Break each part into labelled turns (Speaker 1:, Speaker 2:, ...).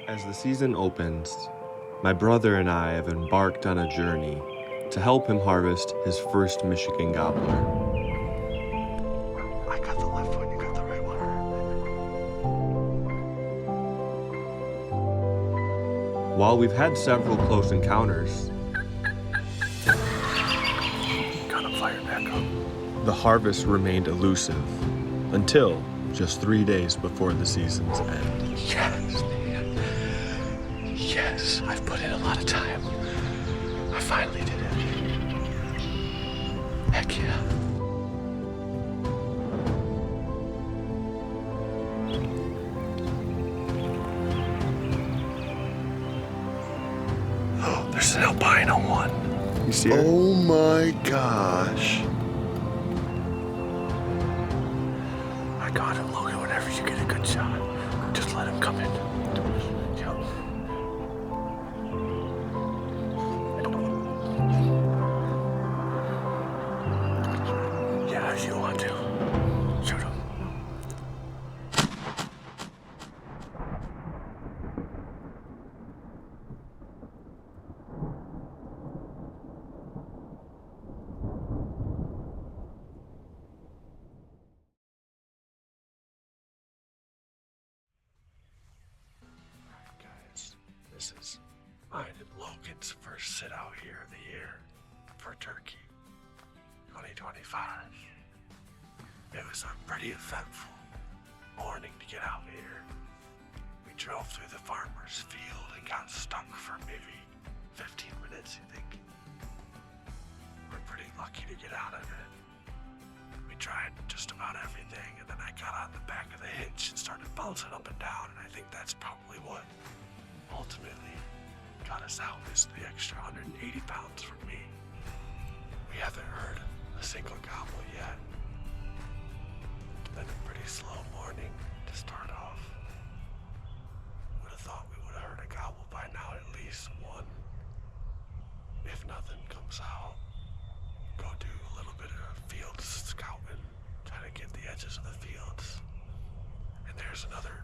Speaker 1: As the season opens, my brother and I have embarked on a journey to help him harvest his first Michigan gobbler.
Speaker 2: I got the left one, you got the right one.
Speaker 1: While we've had several close encounters,
Speaker 2: Got him fired back up.
Speaker 1: the harvest remained elusive until just 3 days before the season's end.
Speaker 2: Yes, man. Yes, I've put in a lot of time. I finally did it. Heck yeah. Oh, there's an albino one.
Speaker 1: You see her?
Speaker 3: Oh my gosh.
Speaker 2: I got him, Logan. Whenever you get a good shot, just let him come in. Yep. Yeah, if you want to. Shoot him. Guys, this is mine and Logan's first sit out here of the year for turkey 2025. It was a pretty eventful morning to get out here. We drove through the farmer's field and got stuck for maybe 15 minutes, I think. We're pretty lucky to get out of it. We tried just about everything, and then I got on the back of the hitch and started bouncing up and down, and I think that's probably what ultimately got us out, is the extra 180 pounds from me. We haven't heard a single gobble yet. It's been a pretty slow morning to start off. Would have thought we would have heard a gobble by now, at least one. If nothing comes out, go do a little bit of field scouting, try to get the edges of the fields. And there's another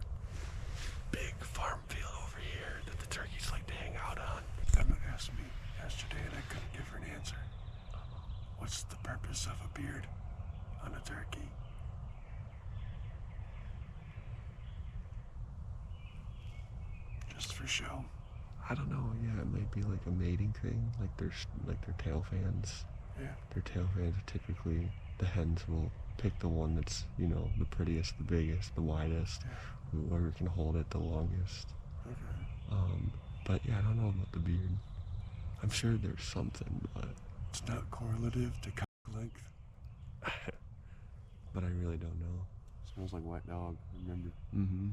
Speaker 2: big farm field over here that the turkeys like to hang out on.
Speaker 4: Emma asked me yesterday and I couldn't give her an answer. What's the purpose of a beard on a turkey? Just for show.
Speaker 1: I don't know, yeah, it might be like a mating thing, like their tail fans.
Speaker 4: Yeah.
Speaker 1: Their tail fans are typically, the hens will pick the one that's, you know, the prettiest, the biggest, the widest, whoever can hold it the longest.
Speaker 4: Okay.
Speaker 1: But yeah, I don't know about the beard. I'm sure there's something, but
Speaker 4: It's not correlative to cock length.
Speaker 1: but I really don't know.
Speaker 4: Smells like wet dog, remember?
Speaker 1: Mm-hmm.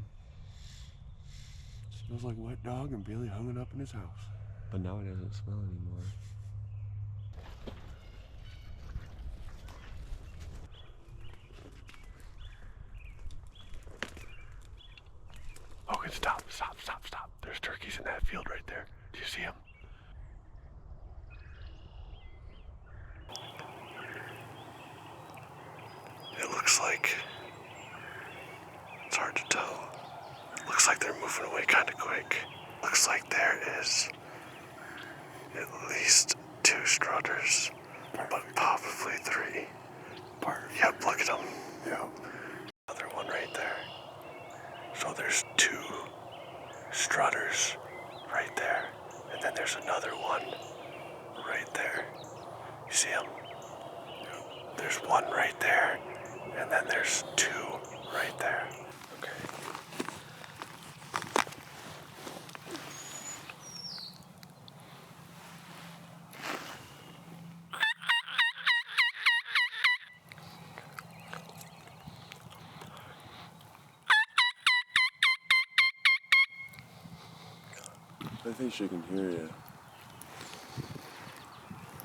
Speaker 4: Smells like wet dog and Billy hung it up in his house.
Speaker 1: But now it doesn't smell anymore.
Speaker 2: Logan, stop. There's turkeys in that field right there. Do you see them? It looks like, it's hard to tell. It looks like they're moving away kind of quick. Looks like there is at least 2 strutters, but probably 3.
Speaker 4: Perfect.
Speaker 2: Yep, look at them.
Speaker 4: Yeah.
Speaker 2: Another one right there. So there's 2 strutters right there. And then there's another one right there. You see them? There's 1 right there. And then there's 2 right there. Okay.
Speaker 4: I think she can hear you.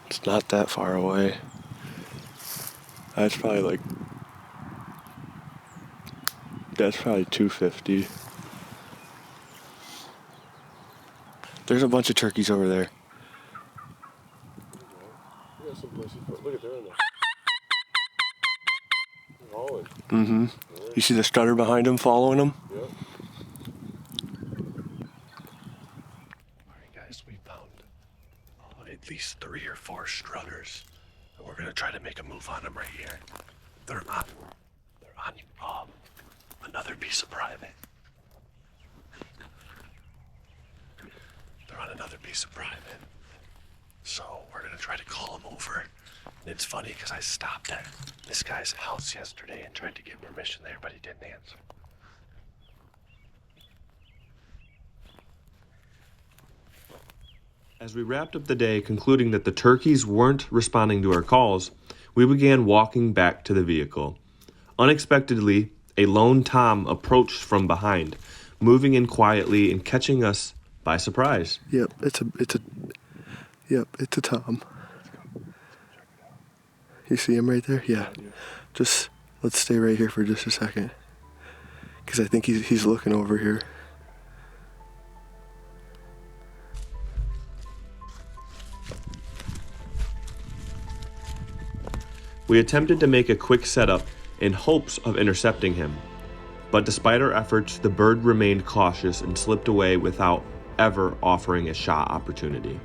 Speaker 2: It's not that far away. That's probably 250. There's a bunch of turkeys over there.
Speaker 4: We got some places. Look at there in there. They're hauling.
Speaker 2: Mm-hmm. You see the strutter behind him following him?
Speaker 4: Yep.
Speaker 2: least 3 or 4 strutters. And we're gonna try to make a move on them right here. They're on another piece of private. They're on another piece of private. So we're gonna try to call them over. And it's funny because I stopped at this guy's house yesterday and tried to get permission there, but he didn't answer.
Speaker 5: As we wrapped up the day, concluding that the turkeys weren't responding to our calls, we began walking back to the vehicle. Unexpectedly, a lone tom approached from behind, moving in quietly and catching us by surprise.
Speaker 3: Yep, it's a tom. You see him right there? Yeah. Just let's stay right here for just a second, because I think he's looking over here.
Speaker 5: We attempted to make a quick setup in hopes of intercepting him, but despite our efforts, the bird remained cautious and slipped away without ever offering a shot opportunity.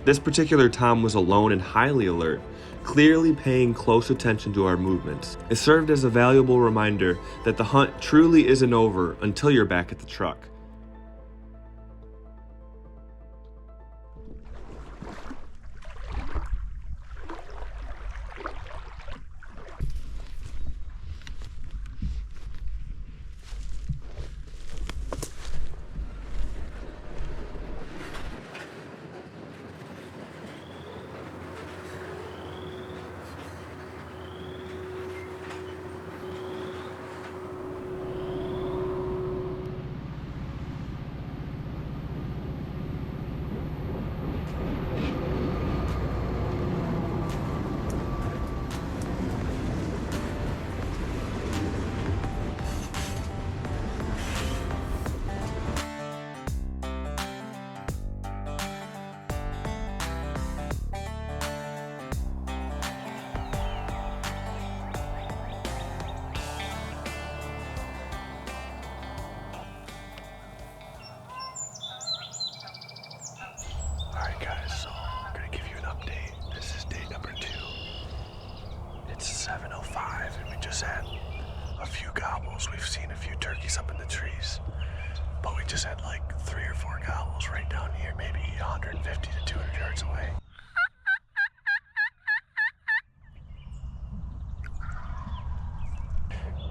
Speaker 5: This particular tom was alone and highly alert, clearly paying close attention to our movements. It served as a valuable reminder that the hunt truly isn't over until you're back at the truck.
Speaker 2: Alright guys, so I'm gonna give you an update. This is day number 2. It's 7:05 and we just had a few gobbles. We've seen a few turkeys up in the trees, but we just had like 3 or 4 gobbles right down here, maybe 150 to 200 yards away.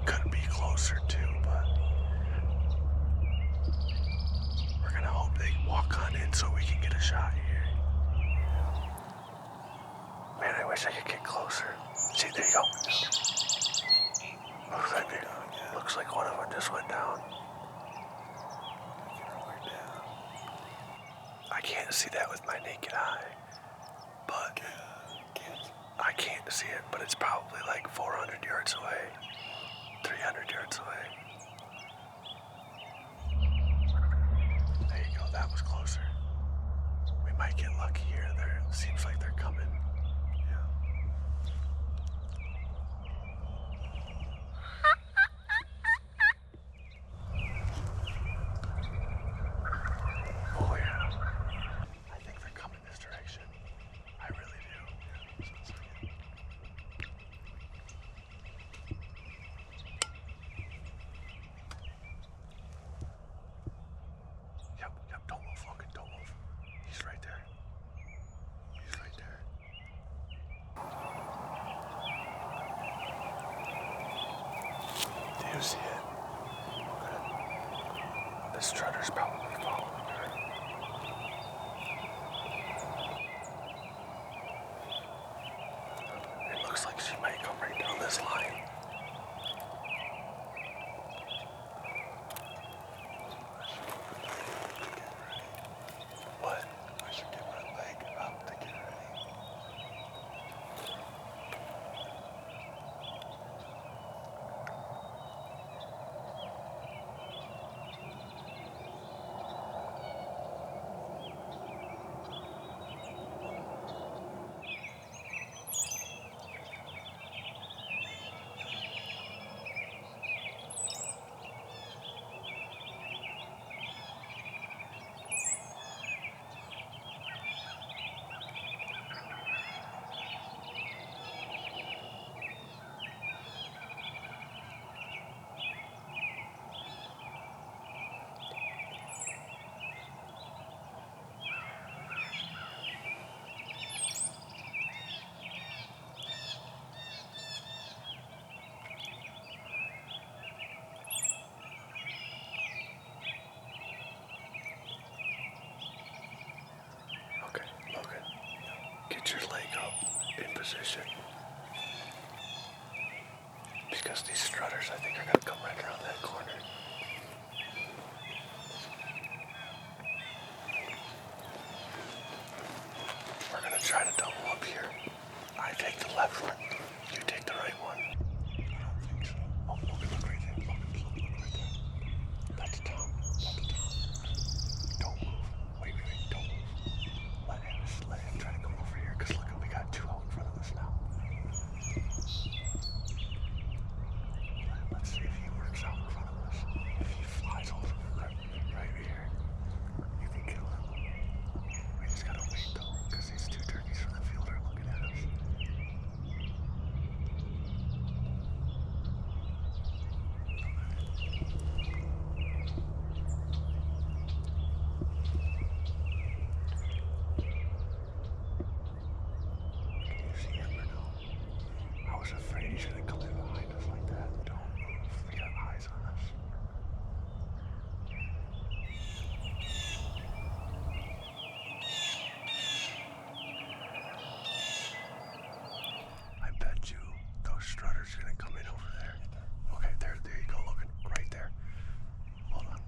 Speaker 2: Could be closer too, but we're gonna hope they walk on in so we can get a shot here. Man, I wish I could get closer. See, there you go. Looks like one of them just went down. I can't see that with my naked eye, but I can't see it, but it's probably like 400 yards away, 300 yards away. There you go, that was closer. We might get lucky here. It seems like they're coming. Oh yeah. I think they're coming this direction. I really do. Yep, don't move, Logan, don't move. He's right there. He's right there. Do you see it? The strutter's probably following her. It looks like she might come right down this line. What? I should get my leg up to get ready. position. Because these strutters, I think, are going to come right around that corner. We're going to try to double up here. I take the left one. You take the right one. I don't think so. Oh, look right there. Look right there. That's Tom. Don't move. Wait. Don't move. Let him try to come over here. Because look, we got two out in front of us now. Let's see if he works out in front of us. If he flies over right here, you can kill him. We just gotta wait though, because these two turkeys from the field are looking at us. Can you see him or no? I was afraid he should have come in behind us like that. Don't move. We got eyes on us. I bet you those strutters are gonna come in over there. Okay, there you go, Logan. Right there. Hold on.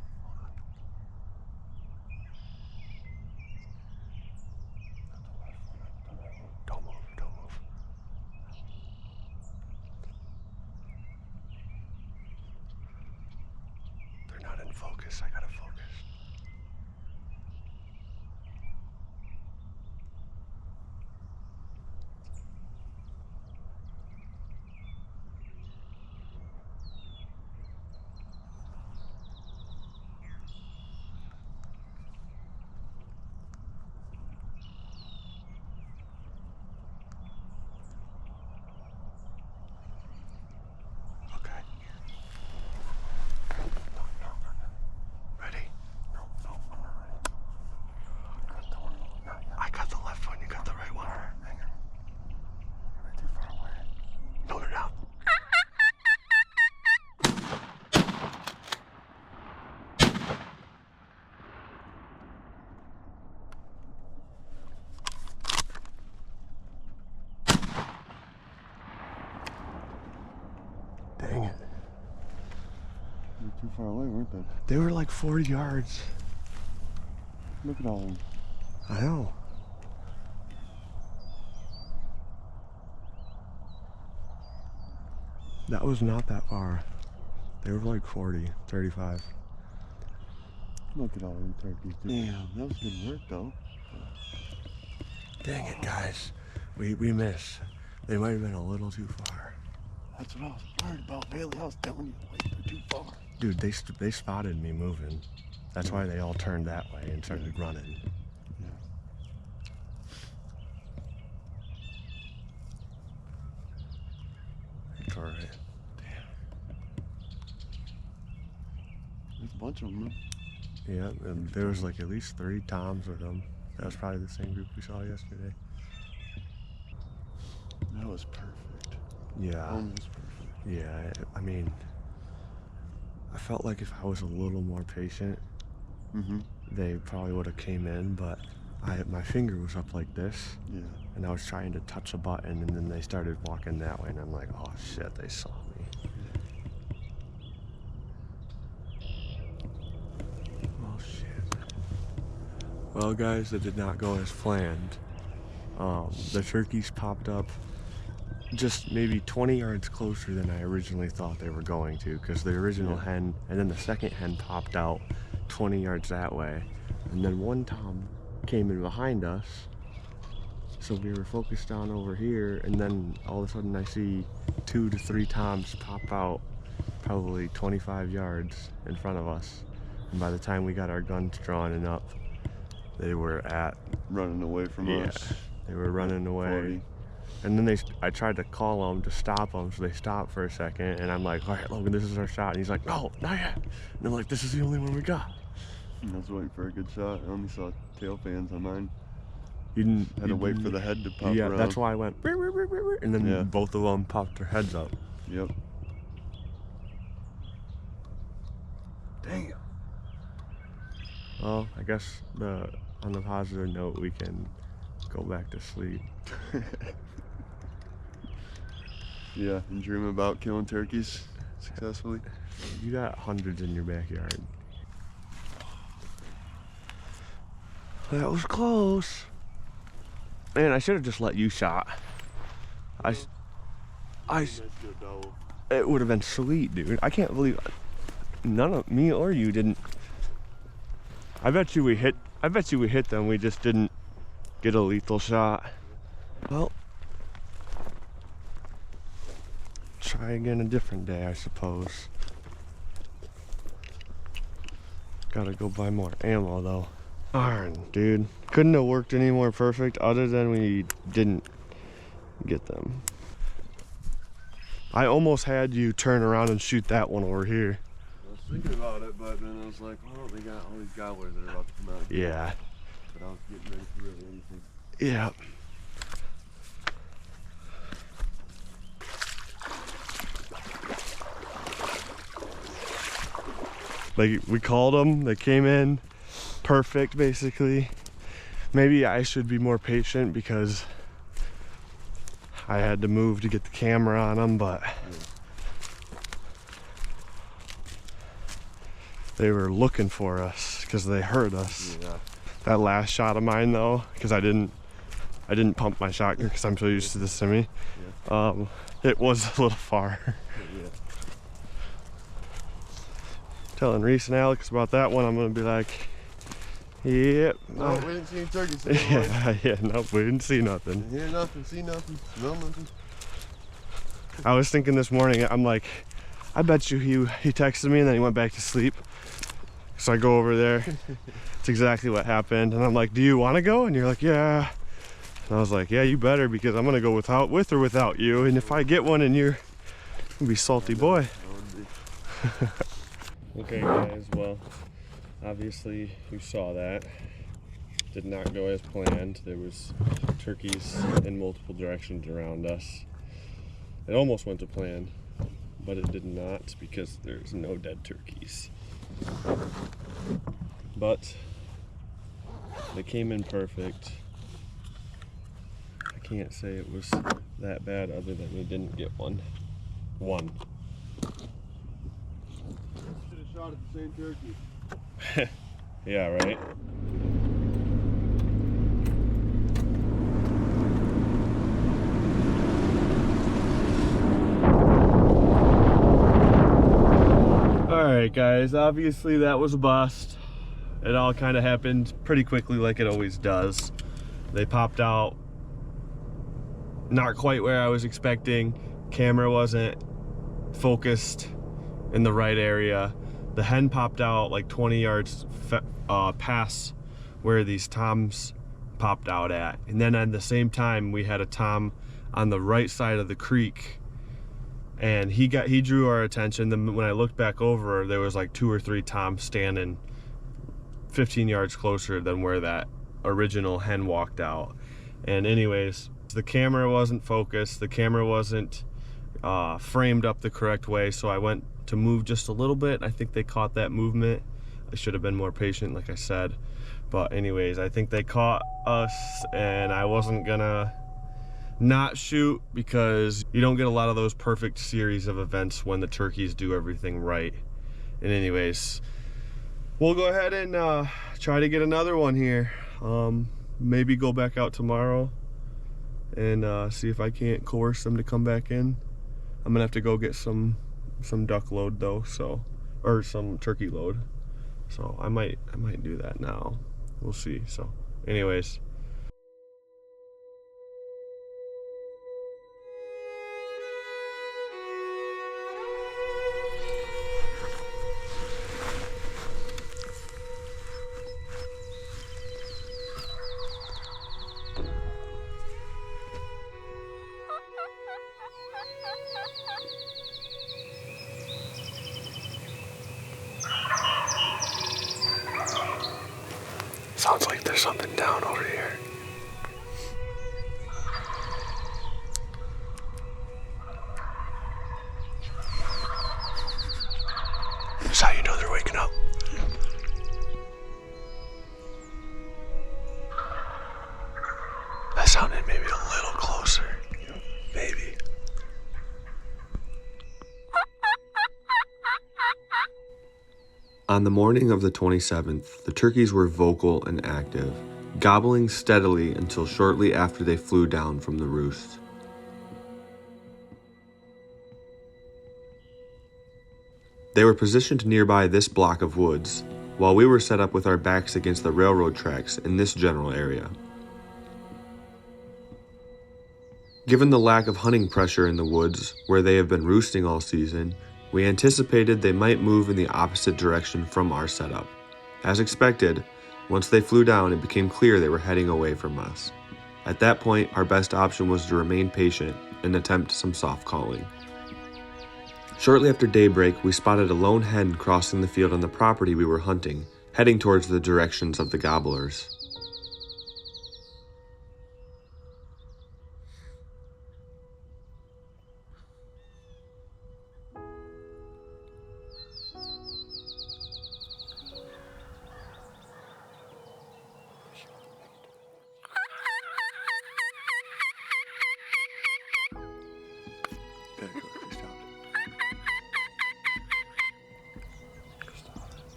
Speaker 2: Don't move. They're not in focus. I gotta focus. Okay. No. Ready? No, I'm not ready. I got the left one, you got the right one. Hang on. You're too far away. No, they're not. Dang it.
Speaker 1: They're too far away, weren't they?
Speaker 2: They were like 40 yards.
Speaker 1: Look at all of them.
Speaker 2: I know. That was not that far. They were like 40, 35.
Speaker 1: Look at all them turkeys. Damn, that was good work though.
Speaker 2: Dang it, guys. We missed. They might have been a little too far.
Speaker 1: That's what I was worried about, Bailey. I was telling you, like, they're too far.
Speaker 2: Dude, they spotted me moving. That's why they all turned that way and started running.
Speaker 1: Yeah.
Speaker 2: It's alright.
Speaker 1: There's a bunch of them.
Speaker 2: Yeah, and there was like at least 3 toms with them. That was probably the same group we saw yesterday.
Speaker 1: That was perfect.
Speaker 2: Yeah.
Speaker 1: Almost perfect.
Speaker 2: Yeah, I mean, I felt like if I was a little more patient, they probably would have came in, but my finger was up like this,
Speaker 1: Yeah.
Speaker 2: and I was trying to touch a button, and then they started walking that way, and I'm like, oh shit, they saw me. Oh shit. Well, guys, it did not go as planned. The turkeys popped up just maybe 20 yards closer than I originally thought they were going to, because the original hen and then the second hen popped out 20 yards that way, and then one tom came in behind us, so we were focused on over here, and then all of a sudden I see 2 to 3 toms pop out probably 25 yards in front of us, and by the time we got our guns drawn and up, they were at
Speaker 1: Running away from us.
Speaker 2: they were running away.
Speaker 1: 40.
Speaker 2: And then I tried to call them to stop them, so they stopped for a second, and I'm like, all right, Logan, this is our shot. And he's like, no, not yet. And I'm like, this is the only one we got.
Speaker 1: I was waiting for a good shot. I only saw tail fans on mine.
Speaker 2: You didn't
Speaker 1: Had to wait for the head to pop around.
Speaker 2: that's why I went, "Brr, brr, brr, brr, brr," and then both of them popped their heads up.
Speaker 1: Yep.
Speaker 2: Damn. Well, I guess on the positive note, we can go back to sleep.
Speaker 3: Yeah, and dream about killing turkeys successfully.
Speaker 1: You got hundreds in your backyard. That was close. Man, I should have just let you shot. It would have been sweet, dude. I can't believe none of me or you didn't. I bet you we hit them. We just didn't get a lethal shot. Well, try again a different day, I suppose. Gotta go buy more ammo though. Darn, dude. Couldn't have worked any more perfect other than we didn't get them. I almost had you turn around and shoot that one over here.
Speaker 3: I was thinking about it, but then I was like, well, they got all these gobblers that are about to come out.
Speaker 1: Yeah.
Speaker 3: But I was getting ready for really anything.
Speaker 1: Yeah. Like, we called them, they came in perfect basically. Maybe I should be more patient because I had to move to get the camera on them, but they were looking for us because they heard us.
Speaker 3: Yeah.
Speaker 1: That last shot of mine though, because I didn't pump my shotgun because I'm so used to the semi.
Speaker 3: Yeah.
Speaker 1: It was a little far.
Speaker 3: Yeah.
Speaker 1: Telling Reese and Alex about that one, I'm gonna be like, yep.
Speaker 3: No, we didn't see any turkeys.
Speaker 1: Yeah, nope, we didn't see nothing.
Speaker 3: Didn't hear nothing, see nothing, smell nothing.
Speaker 1: I was thinking this morning, I'm like, I bet you he texted me and then he went back to sleep. So I go over there. It's exactly what happened. And I'm like, do you want to go? And you're like, yeah. And I was like, yeah, you better, because I'm going to go with or without you. And if I get one and you're going to be salty boy. Okay, guys, well, obviously you saw that. Did not go as planned. There was turkeys in multiple directions around us. It almost went to plan, but it did not because there's no dead turkeys. But they came in perfect. I can't say it was that bad other than we didn't get one.
Speaker 3: Should have shot at the same turkey.
Speaker 1: Yeah, right? Alright guys, obviously that was a bust. It all kind of happened pretty quickly like it always does. They popped out not quite where I was expecting. Camera wasn't focused in the right area. The hen popped out like 20 yards past where these toms popped out at. And then at the same time, we had a tom on the right side of the creek. And he drew our attention. Then when I looked back over, there was like 2 or 3 toms standing 15 yards closer than where that original hen walked out. And anyways, the camera wasn't focused. The camera wasn't framed up the correct way. So I went to move just a little bit. I think they caught that movement. I should have been more patient, like I said. But anyways, I think they caught us, and I wasn't gonna not shoot because you don't get a lot of those perfect series of events when the turkeys do everything right. And anyways, we'll go ahead and try to get another one here. Maybe go back out tomorrow and see if I can't coerce them to come back in. I'm gonna have to go get some duck load though, or some turkey load. So I might do that now. We'll see. So anyways,
Speaker 2: Sounds like there's something down over here. That's how you know they're waking up. That sounded maybe a little closer. Maybe.
Speaker 5: On the morning of the 27th, the turkeys were vocal and active, gobbling steadily until shortly after they flew down from the roost. They were positioned nearby this block of woods, while we were set up with our backs against the railroad tracks in this general area. Given the lack of hunting pressure in the woods, where they have been roosting all season, we anticipated they might move in the opposite direction from our setup. As expected, once they flew down, it became clear they were heading away from us. At that point, our best option was to remain patient and attempt some soft calling. Shortly after daybreak, we spotted a lone hen crossing the field on the property we were hunting, heading towards the directions of the gobblers.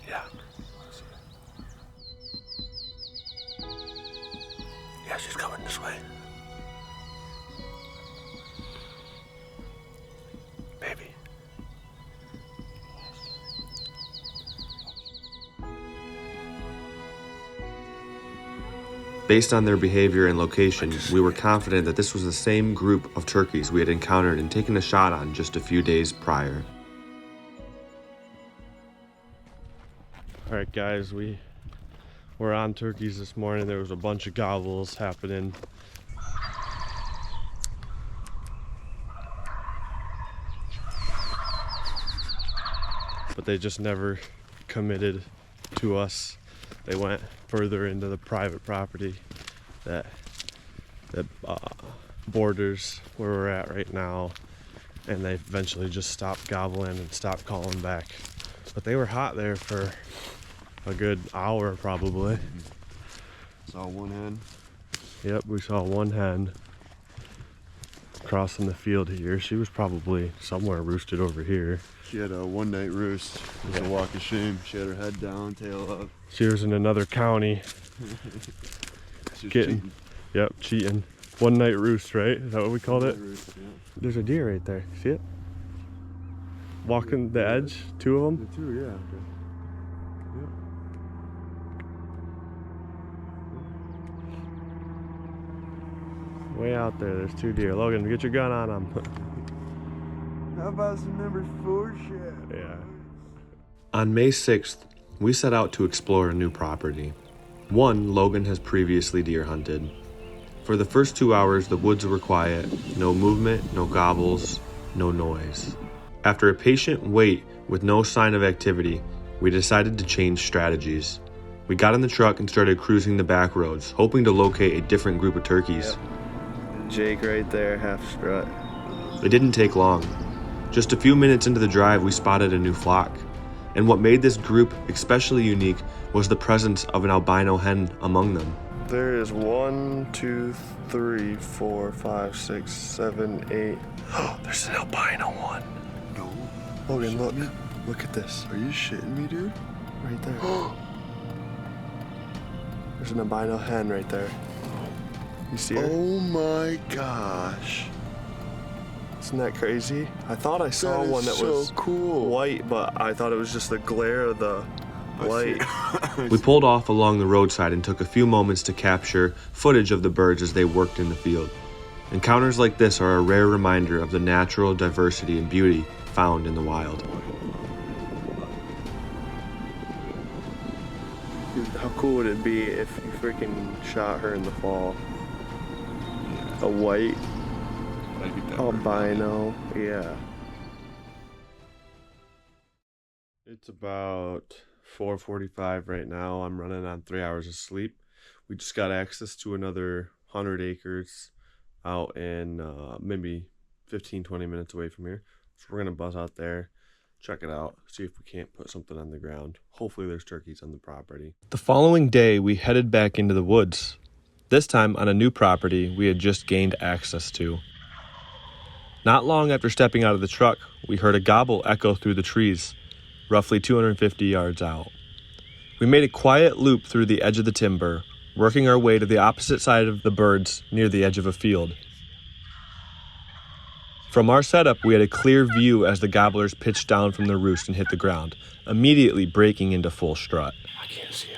Speaker 2: Yeah. Yeah, she's coming this way. Maybe.
Speaker 5: Based on their behavior and location, we were confident that this was the same group of turkeys we had encountered and taken a shot on just a few days prior.
Speaker 1: All right, guys, we were on turkeys this morning. There was a bunch of gobbles happening. But they just never committed to us. They went further into the private property that borders where we're at right now, and they eventually just stopped gobbling and stopped calling back. But they were hot there for a good hour probably.
Speaker 3: Saw one hen.
Speaker 1: Yep, we saw one hen crossing the field here. She was probably somewhere roosted over here.
Speaker 3: She had a one night roost. It was a walk of shame. She had her head down, tail up.
Speaker 1: She was in another county.
Speaker 3: She was
Speaker 1: Getting,
Speaker 3: cheating.
Speaker 1: yep, cheating. One night roost, right? Is that what we called it?
Speaker 3: One-night roost, yeah.
Speaker 1: There's a deer right there. See it? Walking the edge, two of them.
Speaker 3: The two, yeah. Okay.
Speaker 1: Way out there, there's two deer. Logan, get your gun on them.
Speaker 3: How about some number 4 shit?
Speaker 1: Yeah.
Speaker 5: On May 6th, we set out to explore a new property. One Logan has previously deer hunted. For the first 2 hours, the woods were quiet. No movement, no gobbles, no noise. After a patient wait with no sign of activity, we decided to change strategies. We got in the truck and started cruising the back roads, hoping to locate a different group of turkeys.
Speaker 3: Yep. Jake right there, half strut.
Speaker 5: It didn't take long. Just a few minutes into the drive, we spotted a new flock. And what made this group especially unique was the presence of an albino hen among them.
Speaker 3: There is 1, 2, 3, 4, 5, 6, 7, 8. Oh, there's an albino one.
Speaker 4: No.
Speaker 3: Logan, look. Look at this.
Speaker 4: Are you shitting me, dude?
Speaker 3: Right there. There's an albino hen right there. You see her?
Speaker 4: Oh my gosh.
Speaker 3: Isn't that crazy? I thought I saw
Speaker 4: is
Speaker 3: one that
Speaker 4: so
Speaker 3: was
Speaker 4: cool.
Speaker 3: white, but I thought it was just the glare of the light.
Speaker 5: We pulled off along the roadside and took a few moments to capture footage of the birds as they worked in the field. Encounters like this are a rare reminder of the natural diversity and beauty found in the wild.
Speaker 3: Dude, how cool would it be if you freaking shot her in the fall? A white
Speaker 4: I'd be down.
Speaker 3: albino, yeah.
Speaker 1: It's about 4:45 right now. I'm running on 3 hours of sleep. We just got access to another 100 acres out in maybe 15-20 minutes away from here. So we're gonna buzz out there, check it out, see if we can't put something on the ground. Hopefully there's turkeys on the property. The following day, we headed back into the woods. This time on a new property we had just gained access to. Not long after stepping out of the truck, we heard a gobble echo through the trees.
Speaker 5: roughly 250 yards out. We made a quiet loop through the edge of the timber, working our way to the opposite side of the birds near the edge of a field. From our setup, we had a clear view as the gobblers pitched down from their roost and hit the ground, immediately breaking into full strut.
Speaker 3: I can't see him.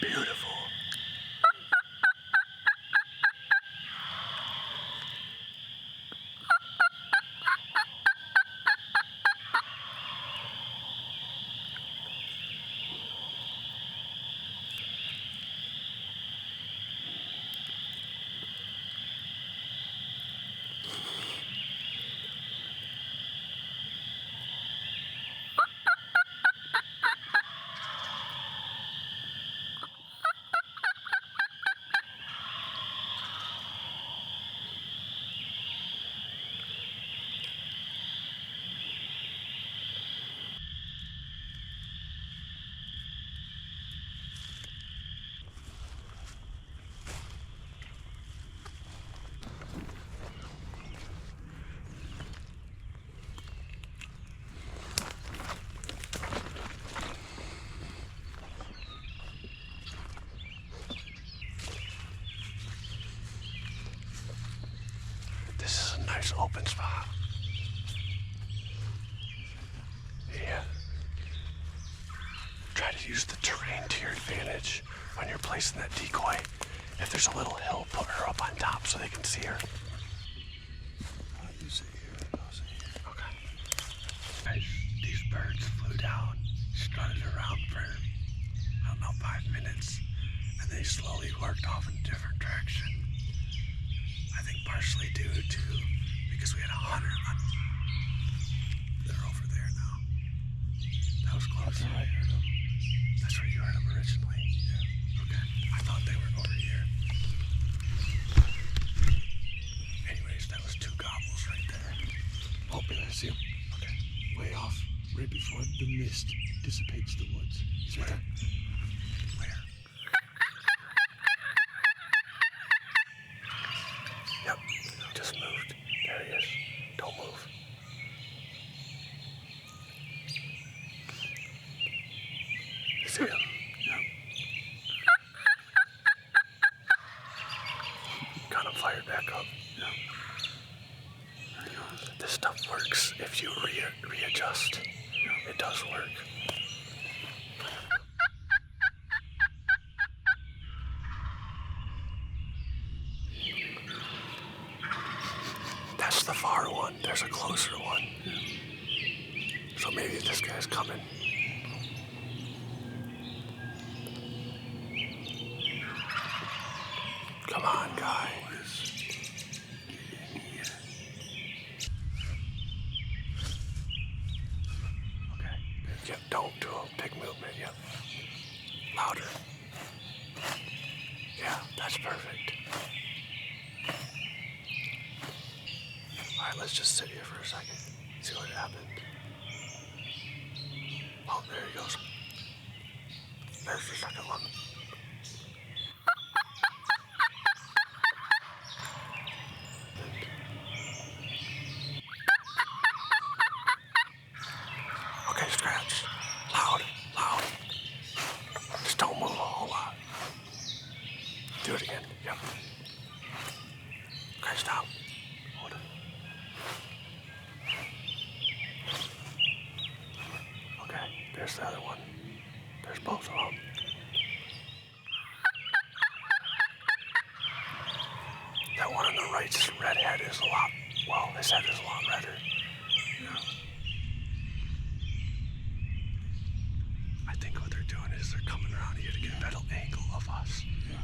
Speaker 3: Beautiful.
Speaker 2: This is a nice open spot. Yeah. Try to use the terrain to your advantage when you're placing that decoy. If there's a little hill, put her up on top so they can see her.
Speaker 4: You sit here, I'll sit here.
Speaker 2: Okay. Guys, these birds flew down, strutted around for, I don't know, 5 minutes, and they slowly worked off in a different direction. I think partially due to, because we had a hunter on. They're over there now. That was close.
Speaker 4: I heard him.
Speaker 2: That's where you heard them originally? Yeah. Okay. I thought they were over here. Anyways, that was 2 gobbles right there.
Speaker 4: Oh, I see him.
Speaker 2: Okay.
Speaker 4: Way off, right before the mist dissipates the woods. He's right there.
Speaker 2: Where?
Speaker 3: Yep, just moved. There he is. Don't move. You see him?
Speaker 4: Yep.
Speaker 3: Got him fired back up.
Speaker 4: Yep. There he goes.
Speaker 3: This stuff works if you readjust. It does work. That's the far one. There's a closer one. So maybe this guy's coming. Come on, guy.
Speaker 2: Okay.
Speaker 3: Yep, don't do a big movement. Yep. Louder. Yeah, that's perfect. Alright, let's just sit here for a second. See what happened. Oh, there he goes. There's the second one. Okay, scratch. Loud, loud. Just don't move a whole lot. Do it again. Yep. Okay, stop. Hold it. Okay, there's the other one. There's both of them. That one on the right's red head is a lot, well, his head is a lot redder.
Speaker 4: Yeah.
Speaker 2: I think what they're doing is they're coming around here to get a better angle of us.
Speaker 4: Yeah.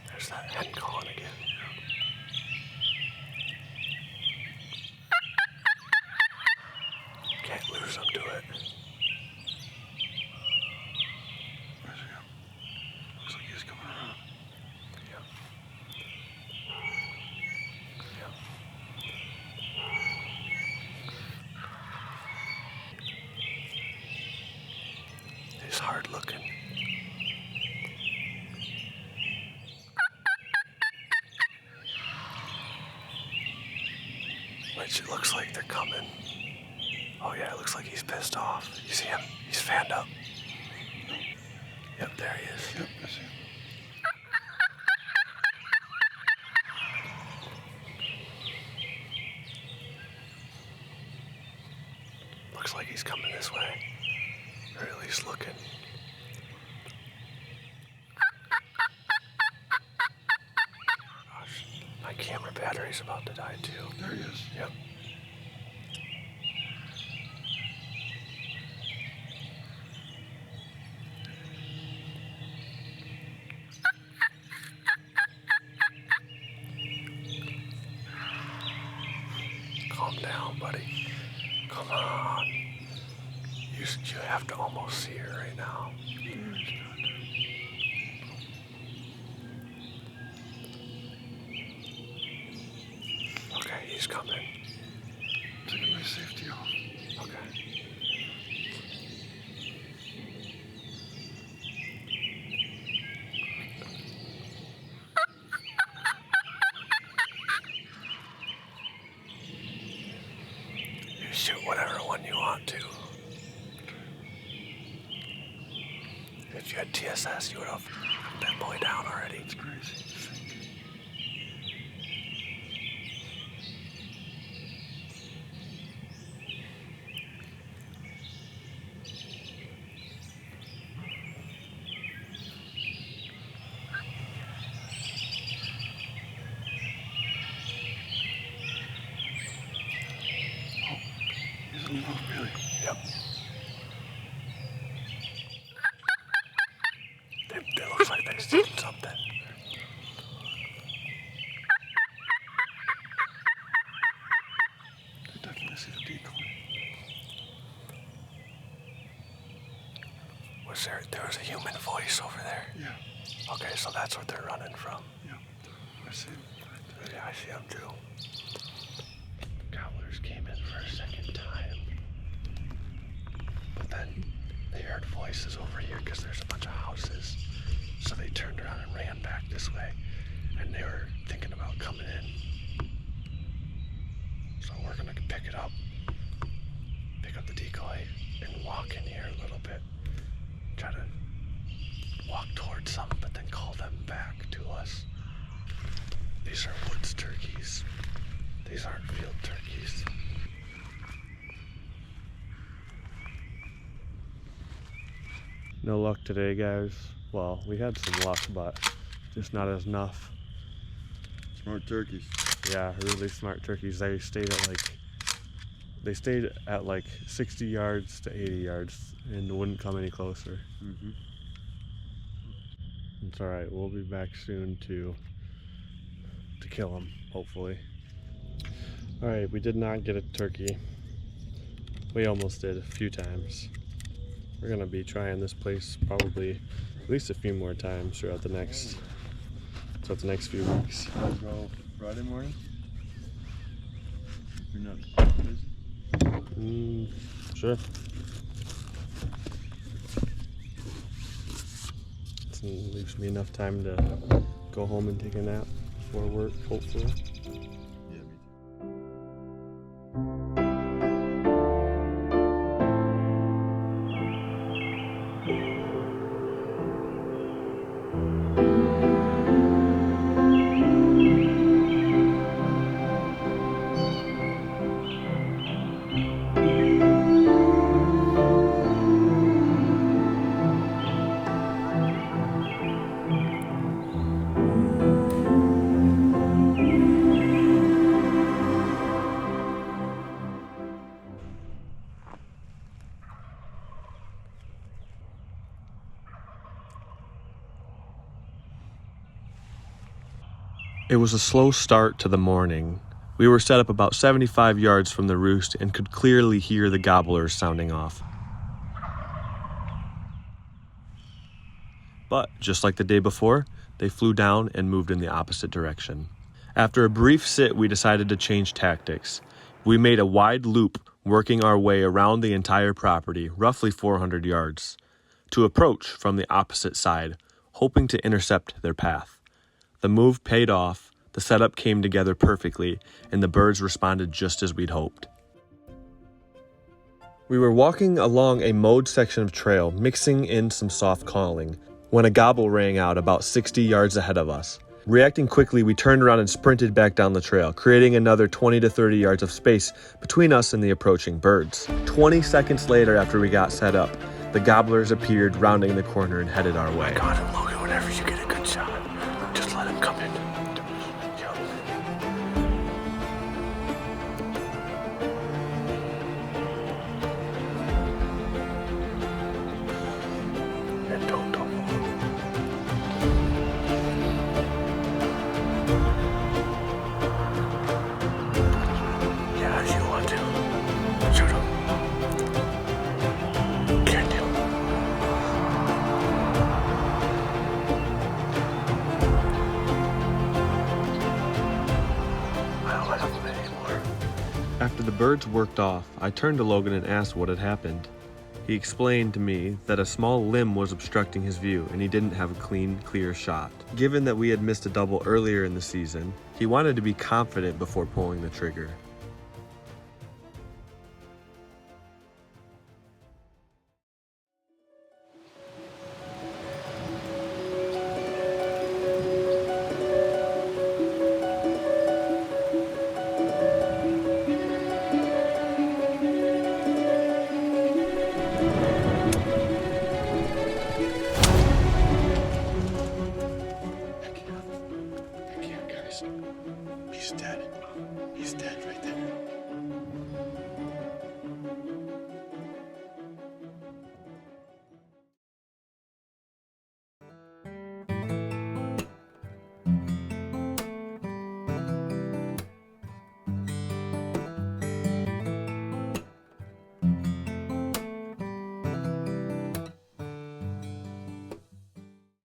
Speaker 3: There's that hen calling again.
Speaker 2: Which it looks like they're coming. Oh yeah, it looks like he's pissed off. You see him? He's fanned up. Yep, there he is.
Speaker 4: Yep, I see him.
Speaker 2: Looks like he's coming this way. Or at least looking. Gosh, my camera battery's about to die too.
Speaker 4: There he is.
Speaker 2: Yep. Calm down, buddy. Come on. You have to almost see her right now. Okay, he's coming.
Speaker 4: Taking my safety off.
Speaker 2: Okay. You shoot whatever one you want to. If you had TSS, you would have put that boy down already.
Speaker 4: It's crazy to think. He's a little really.
Speaker 2: Yep. They looks like they've seen something.
Speaker 4: I definitely see the decoy.
Speaker 2: There was a human voice over there?
Speaker 4: Yeah,
Speaker 2: Okay, so that's what they're running from.
Speaker 4: yeah. I see him.
Speaker 2: Yeah, I see them too. Gobblers came in for a second time. But then they heard voices over here because there's a bunch of houses. So they turned around and ran back this way. And they were thinking about coming in. So we're gonna pick it up. Pick up the decoy and walk in here a little bit. Try to walk towards them, but then call them back to us. These are woods turkeys. These aren't field turkeys.
Speaker 1: No luck today, guys. Well, we had some luck, but just not enough.
Speaker 3: Smart turkeys.
Speaker 1: Yeah, really smart turkeys. They stayed at like 60 yards to 80 yards and wouldn't come any closer.
Speaker 3: Mm-hmm.
Speaker 1: It's all right. We'll be back soon to kill them, hopefully. All right, we did not get a turkey. We almost did a few times. We're gonna be trying this place probably at least a few more times throughout the next few weeks.
Speaker 3: I'll go Friday morning. If you're not busy.
Speaker 1: Sure. It leaves me enough time to go home and take a nap before work, hopefully.
Speaker 3: Yeah, me too.
Speaker 5: It was a slow start to the morning. We were set up about 75 yards from the roost and could clearly hear the gobblers sounding off. But, just like the day before, they flew down and moved in the opposite direction. After a brief sit, we decided to change tactics. We made a wide loop, working our way around the entire property, roughly 400 yards, to approach from the opposite side, hoping to intercept their path. The move paid off. The setup came together perfectly, and the birds responded just as we'd hoped. We were walking along a mowed section of trail, mixing in some soft calling, when a gobble rang out about 60 yards ahead of us. Reacting quickly, we turned around and sprinted back down the trail, creating another 20 to 30 yards of space between us and the approaching birds. 20 seconds later, after we got set up, the gobblers appeared rounding the corner and headed our way.
Speaker 4: God, and Logan, whenever you get a good shot, just let him come in. And don't double. Yeah, if you want to. Shoot him. Can't do. I don't like them anymore.
Speaker 5: After the birds worked off, I turned to Logan and asked what had happened. He explained to me that a small limb was obstructing his view and he didn't have a clean, clear shot. Given that we had missed a double earlier in the season, he wanted to be confident before pulling the trigger.